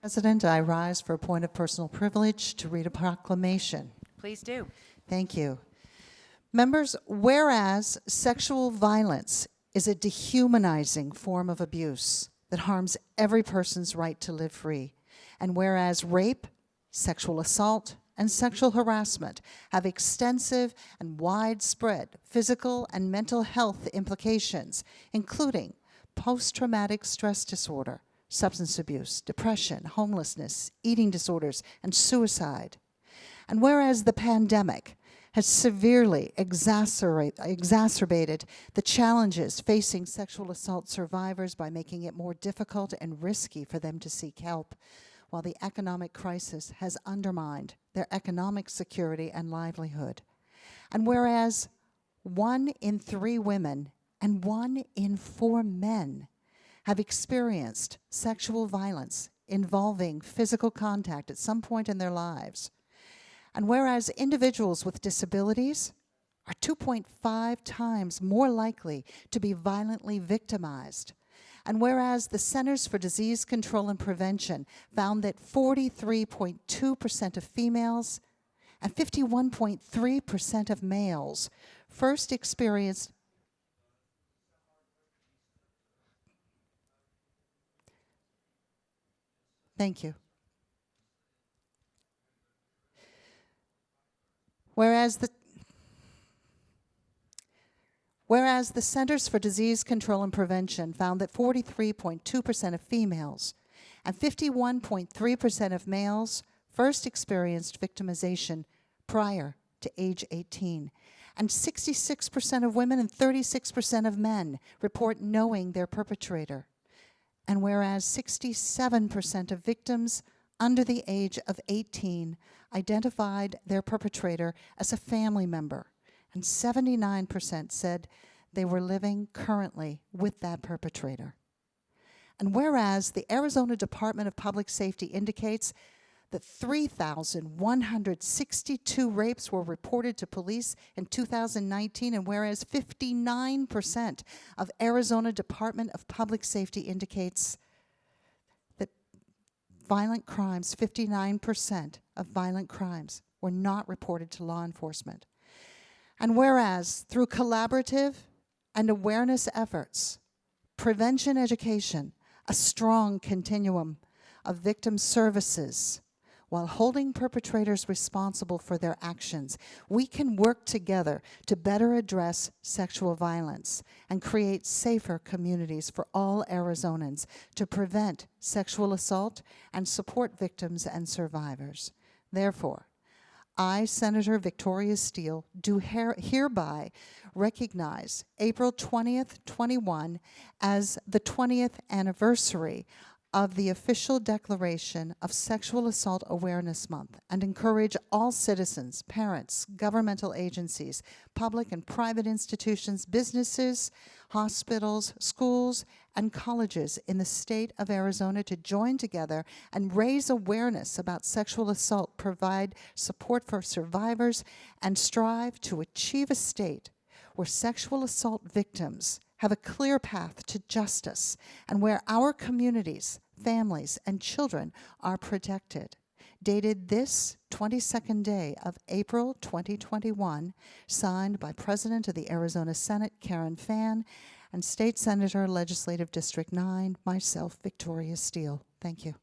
President, I rise for a point of personal privilege to read a proclamation. Please do. Thank you. Members, whereas sexual violence is a dehumanizing form of abuse that harms every person's right to live free, and whereas rape, sexual assault, and sexual harassment have extensive and widespread physical and mental health implications, including post-traumatic stress disorder, substance abuse, depression, homelessness, eating disorders, and suicide. And whereas the pandemic has severely exacerbated the challenges facing sexual assault survivors by making it more difficult and risky for them to seek help, while the economic crisis has undermined their economic security and livelihood. And whereas 1 in 3 women and 1 in 4 men have experienced sexual violence involving physical contact at some point in their lives, and whereas individuals with disabilities are 2.5 times more likely to be violently victimized, and whereas the Centers for Disease Control and Prevention found that 43.2% of females and 51.3% of males first experienced Thank you. Whereas the Centers for Disease Control and Prevention found that 43.2% of females and 51.3% of males first experienced victimization prior to age 18. And 66% of women and 36% of men report knowing their perpetrator. And whereas 67% of victims under the age of 18 identified their perpetrator as a family member, and 79% said they were living currently with that perpetrator. And whereas the Arizona Department of Public Safety indicates that 3,162 rapes were reported to police in 2019, and whereas 59% of Arizona Department of Public Safety indicates that violent crimes, 59% of violent crimes were not reported to law enforcement. And whereas through collaborative and awareness efforts, prevention education, a strong continuum of victim services, while holding perpetrators responsible for their actions, we can work together to better address sexual violence and create safer communities for all Arizonans to prevent sexual assault and support victims and survivors. Therefore, I, Senator Victoria Steele, do hereby recognize April 20th, 21 as the 20th anniversary of the official declaration of Sexual Assault Awareness Month, and encourage all citizens, parents, governmental agencies, public and private institutions, businesses, hospitals, schools, and colleges in the state of Arizona to join together and raise awareness about sexual assault, provide support for survivors, and strive to achieve a state where sexual assault victims have a clear path to justice, and where our communities, families, and children are protected. Dated this 22nd day of April 2021, signed by President of the Arizona Senate, Karen Fann, and State Senator, Legislative District 9, myself, Victoria Steele. Thank you.